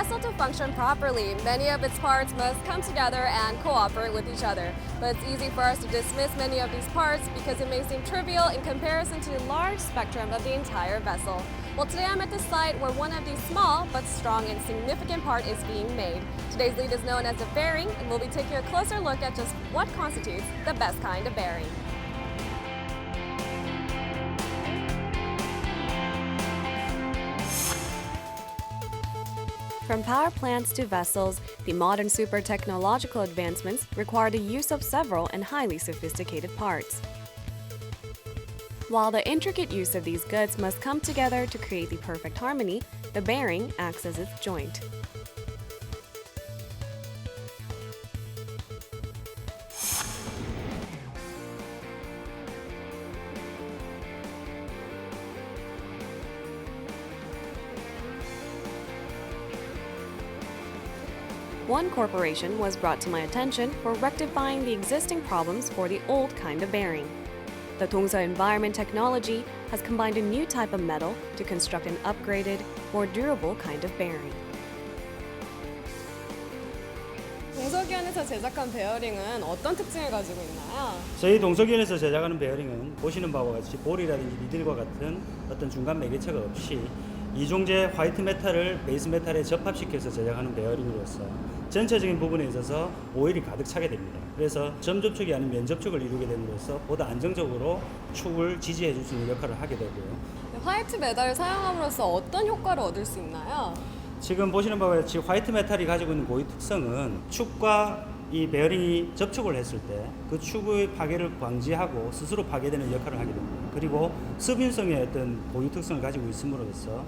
vessel to function properly, many of its parts must come together and cooperate with each other. But it's easy for us to dismiss many of these parts because it may seem trivial in comparison to the large spectrum of the entire vessel. Well, today I'm at the site where one of these small but strong and significant part is being made. Today's lead is known as the bearing, and we'll be taking a closer look at just what constitutes the best kind of bearing. From power plants to vessels, the modern super technological advancements require the use of several and highly sophisticated parts. While the intricate use of these goods must come together to create the perfect harmony, the bearing acts as its joint. One corporation was brought to my attention for rectifying the existing problems for the old kind of bearing. The Dongsa Environment Technology has combined a new type of metal to construct an upgraded, more durable kind of bearing. 동석이원에서 제작한 베어링은 어떤 특징을 가지고 있나요? 저희 동석이원에서 제작하는 베어링은 보시는 바와 같이 볼이라든지 니들과 같은 어떤 중간 매개체가 없이 이종제 화이트 메탈을 베이스 메탈에 접합시켜서 제작하는 베어링으로서 전체적인 부분에 있어서 오일이 가득 차게 됩니다. 그래서 점 접촉이 아닌 면 접촉을 이루게 됨으로써 보다 안정적으로 축을 지지해 줄 수 있는 역할을 하게 되고요. 화이트 메탈을 사용함으로써 어떤 효과를 얻을 수 있나요? 지금 보시는 바와 같이 화이트 메탈이 가지고 있는 고유 특성은 축과 이 베어링이 접촉을 했을 때 그 축의 파괴를 방지하고 스스로 파괴되는 역할을 하게 됩니다. 그리고 수분성의 어떤 고유 특성을 가지고 있음으로써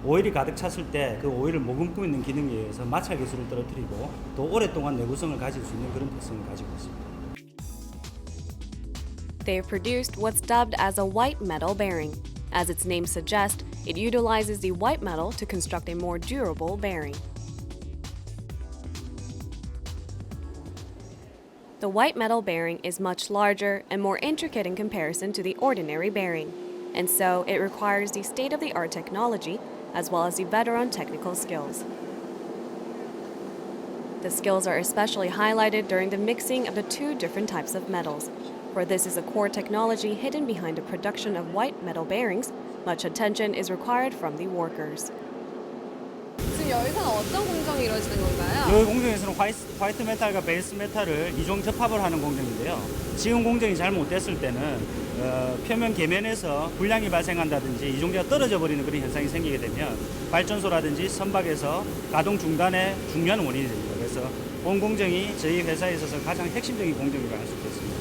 오일이 가득 찼을 때 그 오일을 머금고 있는 기능에 의해서 마찰 기술을 떨어뜨리고 또 오랫동안 내구성을 가질 수 있는 그런 특성을 가지고 있습니다. They have produced what's dubbed as a white metal bearing. As its name suggests, it utilizes the white metal to construct a more durable bearing. The white metal bearing is much larger and more intricate in comparison to the ordinary bearing, and so it requires the state-of-the-art technology as well as the veteran technical skills. The skills are especially highlighted during the mixing of the two different types of metals. For this is a core technology hidden behind the production of white metal bearings, much attention is required from the workers. 지금 여기서는 어떤 공정이 이루어지는 건가요? 이 공정에서는 화이트 메탈과 베이스 메탈을 이종 접합을 하는 공정인데요. 지금 공정이 잘못됐을 때는 표면 계면에서 불량이 발생한다든지 이종제가 떨어져 버리는 그런 현상이 생기게 되면 발전소라든지 선박에서 가동 중단의 중요한 원인이 됩니다. 그래서 본 공정이 저희 회사에 있어서 가장 핵심적인 공정이라고 할 수 있겠습니다.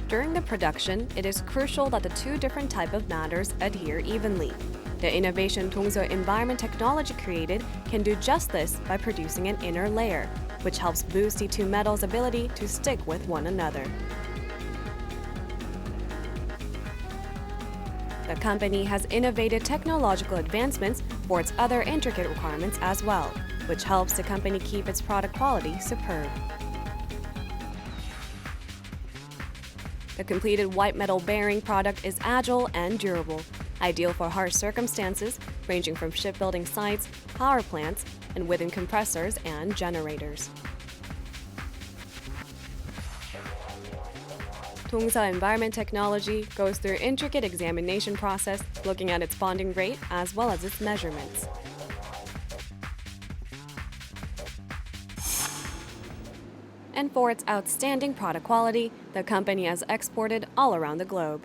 During the production, it is crucial that the two different type of matters adhere evenly. The innovation Dongsa Environment Technology created can do just this by producing an inner layer, which helps boost the two metals' ability to stick with one another. The company has innovated technological advancements for its other intricate requirements as well, which helps the company keep its product quality superb. The completed white metal bearing product is agile and durable, ideal for harsh circumstances ranging from shipbuilding sites, power plants, and within compressors and generators. Dongsa Environment Technology goes through intricate examination process looking at its bonding rate as well as its measurements. And for its outstanding product quality, the company has exported all around the globe.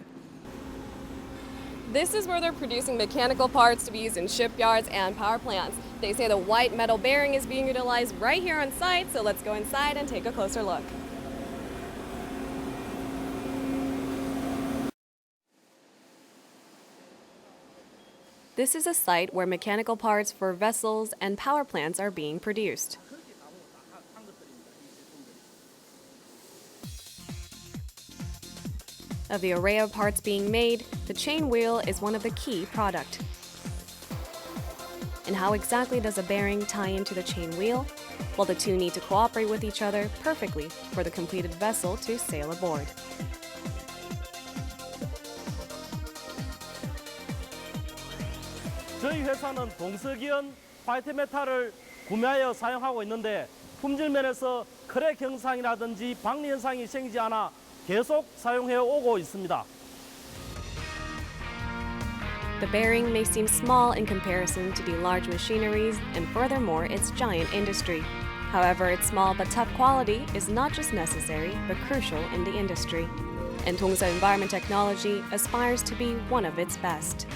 This is where they're producing mechanical parts to be used in shipyards and power plants. They say the white metal bearing is being utilized right here on site, so let's go inside and take a closer look. This is a site where mechanical parts for vessels and power plants are being produced. Of the array of parts being made, the chain wheel is one of the key product. And how exactly does a bearing tie into the chain wheel? Well, the two need to cooperate with each other perfectly for the completed vessel to sail aboard. 저희 회사는 동석이온 화이트 메탈을 구매하여 사용하고 있는데 품질 면에서 크랙 현상이라든지 박리 현상이 생기지 않아 계속 사용해 오고 있습니다. The bearing may seem small in comparison to the large machineries, and furthermore, its giant industry. However, its small but tough quality is not just necessary, but crucial in the industry. And Tongsa Environment Technology aspires to be one of its best.